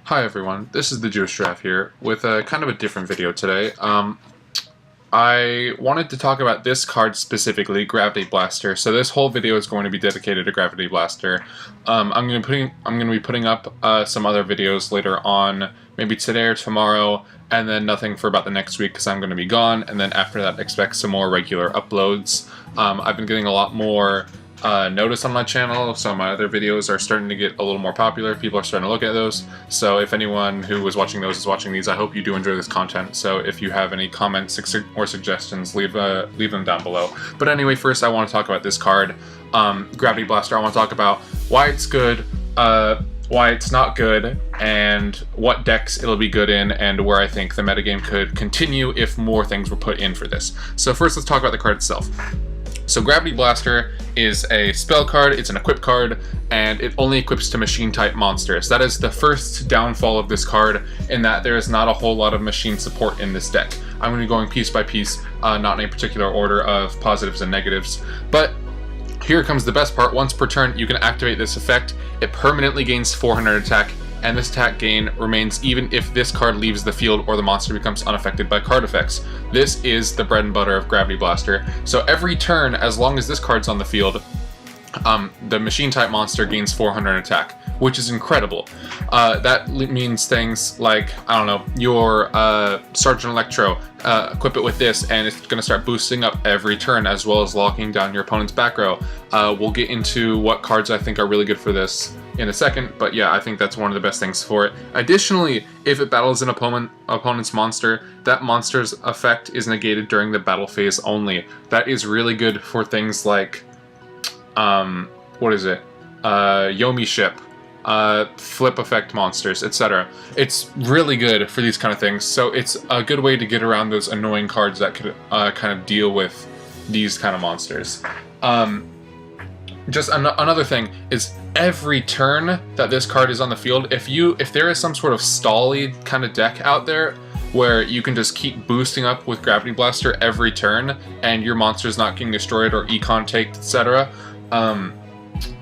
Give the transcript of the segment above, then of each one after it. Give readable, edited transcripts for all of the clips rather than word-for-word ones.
Hi everyone, this is the Xyz Dragon here with a kind of a different video today. I wanted to talk about this card specifically, Gravity Blaster. So this whole video is going to be dedicated to Gravity Blaster. I'm going to be putting up some other videos later on, maybe today or tomorrow, and then nothing for about the next week because I'm going to be gone. And then after that, expect some more regular uploads. I've been getting a lot more notice on my channel, so my other videos are starting to get a little more popular. People are starting to look at those. So if anyone who was watching those is watching these, I hope you do enjoy this content. So if you have any comments or suggestions, leave them down below. But anyway, first I want to talk about this card, Gravity Blaster. I want to talk about why it's good, why it's not good, and what decks it'll be good in, and where I think the metagame could continue if more things were put in for this. So first let's talk about the card itself. So Gravity Blaster is a spell card, it's an equip card, and it only equips to machine type monsters. That is the first downfall of this card, in that there is not a whole lot of machine support in this deck. I'm going to be going piece by piece, not in a particular order of positives and negatives. But here comes the best part. Once per turn, you can activate this effect. It permanently gains 400 attack, and this attack gain remains even if this card leaves the field or the monster becomes unaffected by card effects. This is the bread and butter of Gravity Blaster. So every turn, as long as this card's on the field, the machine type monster gains 400 attack, which is incredible. That means things like, I don't know, your Sergeant Electro, equip it with this and it's going to start boosting up every turn, as well as locking down your opponent's back row. We'll get into what cards I think are really good for this in a second, but yeah, I think that's one of the best things for it. Additionally, if it battles an opponent's monster, that monster's effect is negated during the battle phase only. That is really good for things like, what is it? Yomi Ship, flip effect monsters, etc. It's really good for these kind of things, so it's a good way to get around those annoying cards that could kind of deal with these kind of monsters. Another thing is, every turn that this card is on the field, if there is some sort of stally kind of deck out there where you can just keep boosting up with Gravity Blaster every turn and your monster's not getting destroyed or econ taked, etc.,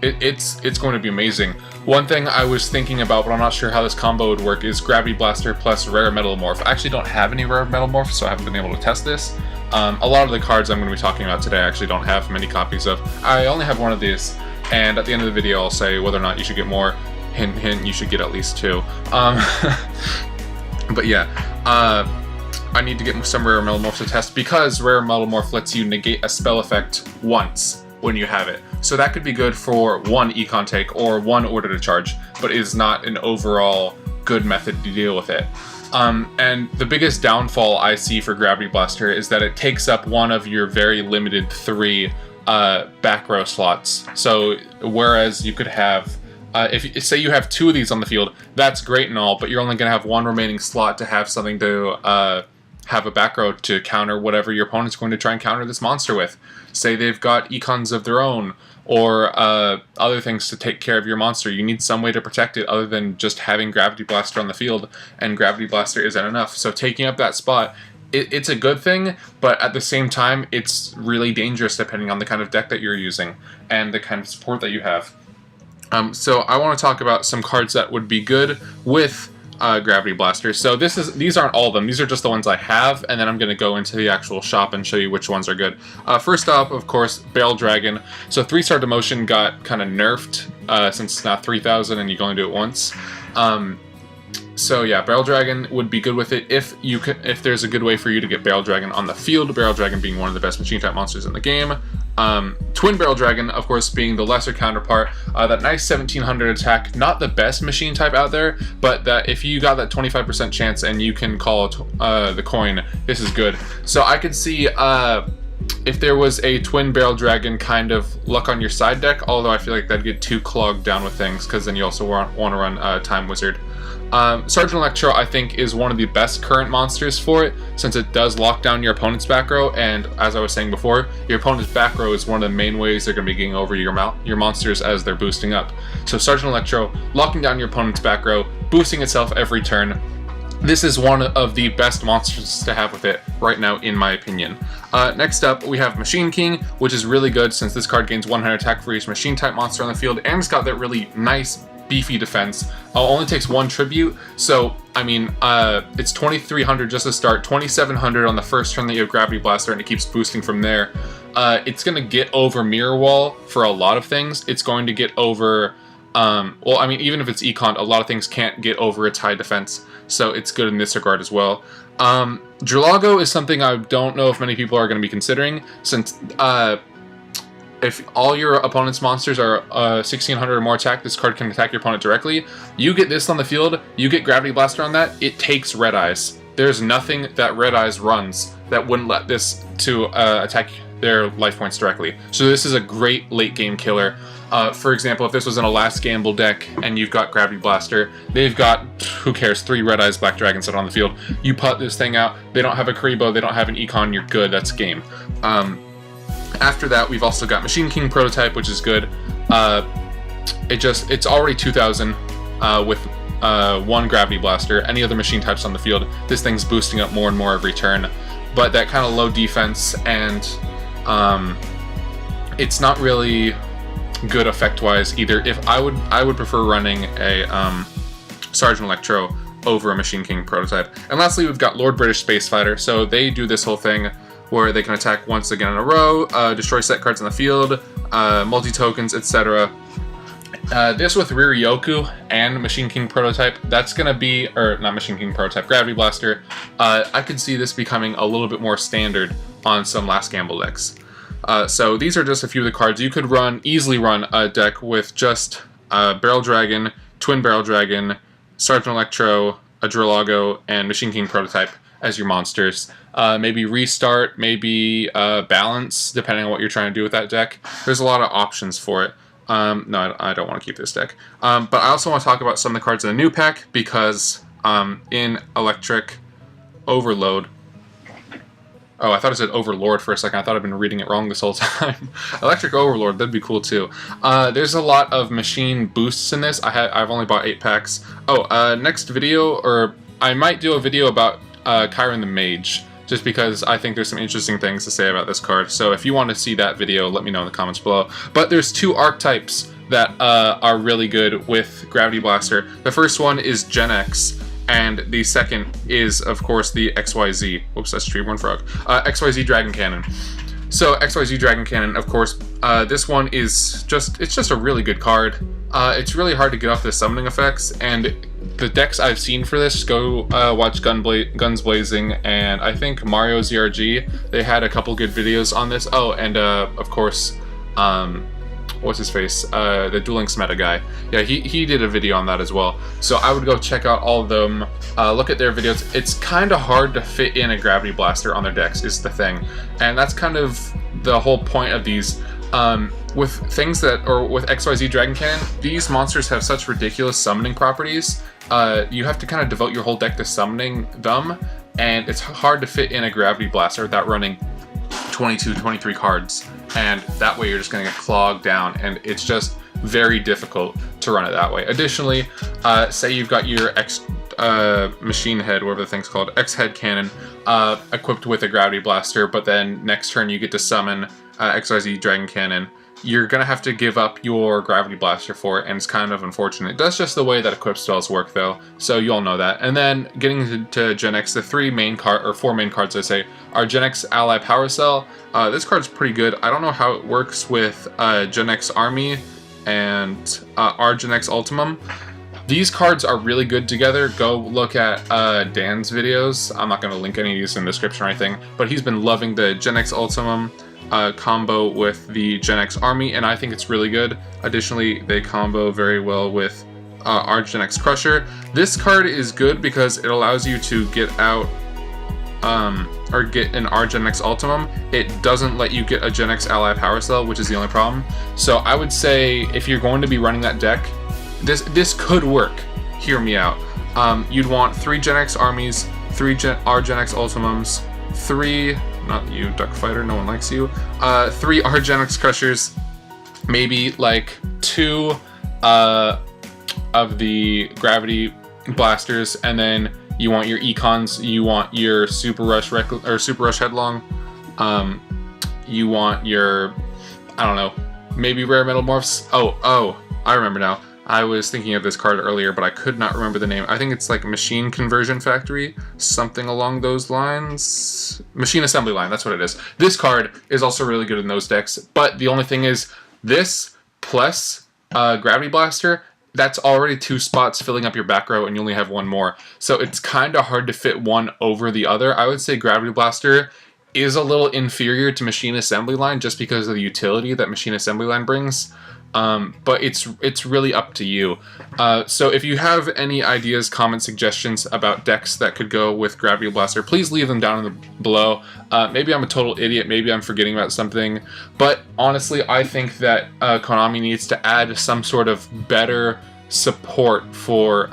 it's going to be amazing. One thing I was thinking about, but I'm not sure how this combo would work, is Gravity Blaster plus Rare Metal Morph. I actually don't have any Rare Metal Morph, so I haven't been able to test this. A lot of the cards I'm going to be talking about today I actually don't have many copies of. I only have one of these, and at the end of the video I'll say whether or not you should get more. Hint, hint, you should get at least 2. But yeah, I need to get some Rare Metal Morphs to test, because Rare Metal Morph lets you negate a spell effect once when you have it. So that could be good for one econ take or one order to charge, but is not an overall good method to deal with it. And the biggest downfall I see for Gravity Blaster is that it takes up one of your very limited 3 back row slots. So whereas you could have, if say you have 2 of these on the field, that's great and all, but you're only going to have 1 remaining slot to have something to have a back row to counter whatever your opponent's going to try and counter this monster with. Say they've got econs of their own, or other things to take care of your monster. You need some way to protect it other than just having Gravity Blaster on the field, and Gravity Blaster isn't enough. So taking up that spot, it's a good thing, but at the same time, it's really dangerous depending on the kind of deck that you're using and the kind of support that you have. So I want to talk about some cards that would be good with Gravity Blaster. So these aren't all of them, these are just the ones I have, and then I'm going to go into the actual shop and show you which ones are good. First up, of course, Barrel Dragon. So 3-star demotion got kind of nerfed since it's now 3000 and you can only do it once. So yeah, Barrel Dragon would be good with it if there's a good way for you to get Barrel Dragon on the field, Barrel Dragon being one of the best machine type monsters in the game. Twin Barrel Dragon, of course, being the lesser counterpart. That nice 1700 attack, not the best machine type out there, but that if you got that 25% chance and you can call the coin, this is good. So I could see if there was a Twin Barrel Dragon kind of luck on your side deck, although I feel like that'd get too clogged down with things, because then you also want to run Time Wizard. Sergeant Electro, I think, is one of the best current monsters for it, since it does lock down your opponent's back row, and as I was saying before, your opponent's back row is one of the main ways they're going to be getting over your monsters as they're boosting up. So Sergeant Electro, locking down your opponent's back row, boosting itself every turn. This is one of the best monsters to have with it right now, in my opinion. Next up, we have Machine King, which is really good since this card gains 100 attack for each machine type monster on the field, and it's got that really nice beefy defense. Only takes 1 tribute, so I mean, it's 2,300 just to start, 2,700 on the first turn that you have Gravity Blaster, and it keeps boosting from there. It's going to get over Mirror Wall for a lot of things. It's going to get over, well, I mean, even if it's Econ, a lot of things can't get over its high defense, so it's good in this regard as well. Drillago is something I don't know if many people are going to be considering, since if all your opponent's monsters are 1,600 or more attack, this card can attack your opponent directly. You get this on the field, you get Gravity Blaster on that, it takes Red Eyes. There's nothing that Red Eyes runs that wouldn't let this to attack their life points directly. So this is a great late game killer. For example, if this was in a last gamble deck and you've got Gravity Blaster, they've got, who cares, 3 Red Eyes Black Dragons set on the field. You put this thing out, they don't have a Karibo, they don't have an Econ, you're good, that's game. After that, we've also got Machine King Prototype, which is good. It's already 2,000 with 1 Gravity Blaster. Any other machine types on the field, this thing's boosting up more and more every turn. But that kind of low defense, and it's not really good effect-wise either. If I would prefer running a Sergeant Electro over a Machine King Prototype. And lastly, we've got Lord British Space Fighter. So they do this whole thing where they can attack once again in a row, destroy set cards on the field, multi-tokens, etc. This with Riryoku and Machine King Prototype, that's going to be, or not Machine King Prototype, Gravity Blaster. I could see this becoming a little bit more standard on some last gamble decks. So these are just a few of the cards. You could easily run a deck with just Barrel Dragon, Twin Barrel Dragon, Sergeant Electro, a Drillago, and Machine King Prototype as your monsters. Maybe Restart, maybe Balance, depending on what you're trying to do with that deck. There's a lot of options for it. No, I don't want to keep this deck. But I also want to talk about some of the cards in the new pack, because in Electric Overload... Oh, I thought it said Overlord for a second. I thought I'd been reading it wrong this whole time. Electric Overlord, that'd be cool too. There's a lot of machine boosts in this. I've only bought 8 packs. Oh, next video, or I might do a video about Chiron the Mage, just because I think there's some interesting things to say about this card. So if you want to see that video, let me know in the comments below. But there's 2 archetypes that are really good with Gravity Blaster. The first one is Gen X, and the second is, of course, the XYZ. Whoops, that's Treeborn Frog. XYZ Dragon Cannon. So XYZ Dragon Cannon, of course, this one is just a really good card. It's really hard to get off the summoning effects, and the decks I've seen for this, go watch Guns Blazing, and I think Mario ZRG, they had a couple good videos on this. Oh, and of course, what's his face? The Duel Links meta guy. Yeah, he did a video on that as well. So I would go check out all of them, look at their videos. It's kind of hard to fit in a Gravity Blaster on their decks, is the thing. And that's kind of the whole point of these. With things that, or with XYZ Dragon Cannon, these monsters have such ridiculous summoning properties. You have to kind of devote your whole deck to summoning them, and it's hard to fit in a Gravity Blaster without running 22, 23 cards, and that way you're just going to get clogged down, and it's just very difficult to run it that way. Additionally, say you've got your Machine Head, whatever the thing's called, X-Head Cannon, equipped with a Gravity Blaster, but then next turn you get to summon XYZ Dragon Cannon. You're going to have to give up your Gravity Blaster for it, and it's kind of unfortunate. That's just the way that equip spells work, though, so you all know that. And then, getting to Gen X, the 4 main cards, I say, are Gen X Ally Power Cell. This card's pretty good. I don't know how it works with Gen X Army and our Gen X Ultimum. These cards are really good together. Go look at Dan's videos. I'm not going to link any of these in the description or anything, but he's been loving the Gen X Ultimum combo with the Gen X Army, and I think it's really good. Additionally, they combo very well with our Gen X Crusher. This card is good because it allows you to get out or get an R Gen X Ultimum. It doesn't let you get a Gen X Ally Power Cell, which is the only problem. So I would say if you're going to be running that deck, this could work. Hear me out. You'd want 3 Gen X Armies, 3 R Gen X Ultimums, 3... not you, Duck Fighter, no one likes you. 3 R Gen X Crushers, maybe like 2 of the Gravity Blasters, and then you want your Econs, you want your Super Rush Headlong, you want your, I don't know, maybe Rare Metal Morphs. Oh, I remember now. I was thinking of this card earlier, but I could not remember the name. I think it's like Machine Conversion Factory, something along those lines. Machine Assembly Line, that's what it is. This card is also really good in those decks, but the only thing is this plus Gravity Blaster, that's already 2 spots filling up your back row, and you only have 1 more. So it's kind of hard to fit one over the other. I would say Gravity Blaster is a little inferior to Machine Assembly Line just because of the utility that Machine Assembly Line brings. But it's really up to you. So if you have any ideas, comments, suggestions about decks that could go with Gravity Blaster, please leave them down below. Maybe I'm a total idiot, maybe I'm forgetting about something, but honestly I think that Konami needs to add some sort of better support for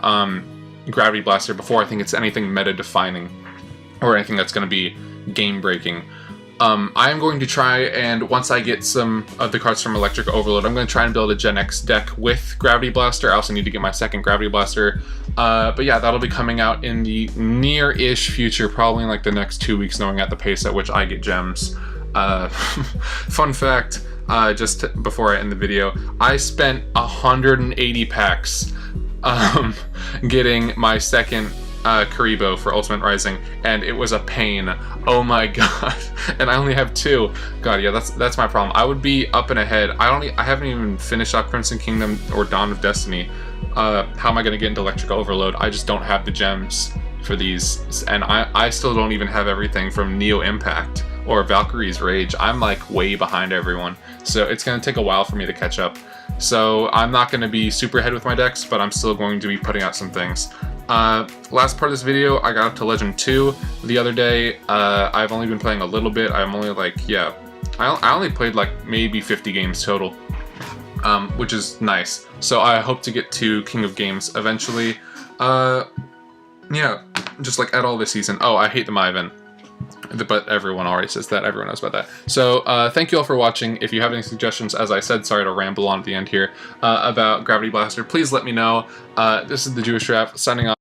Gravity Blaster before I think it's anything meta-defining or anything that's going to be game-breaking. I am going to try, and once I get some of the cards from Electric Overload, I'm going to try and build a Gen X deck with Gravity Blaster. I also need to get my second Gravity Blaster. But yeah, that'll be coming out in the near-ish future, probably in like the next 2 weeks, knowing at the pace at which I get gems. Fun fact, just before I end the video, I spent 180 packs getting my second Karibo for Ultimate Rising, and it was a pain. Oh my god. And I only have 2. God, yeah, that's my problem. I would be up and ahead. I haven't even finished up Crimson Kingdom or Dawn of Destiny. How am I gonna get into Electric Overload? I just don't have the gems for these, and I still don't even have everything from Neo Impact or Valkyrie's Rage. I'm like way behind everyone, so it's gonna take a while for me to catch up. So I'm not gonna be super ahead with my decks, but I'm still going to be putting out some things. Last part of this video, I got up to Legend 2 the other day. I've only been playing a little bit. I'm only like, yeah, I only played like maybe 50 games total, which is nice. So I hope to get to King of Games eventually. Yeah, just like at all this season. Oh, I hate the Maven. But everyone already says that. Everyone knows about that. So thank you all for watching. If you have any suggestions, as I said, sorry to ramble on at the end here, about Gravity Blaster, please let me know. This is the Jewish Rap signing off.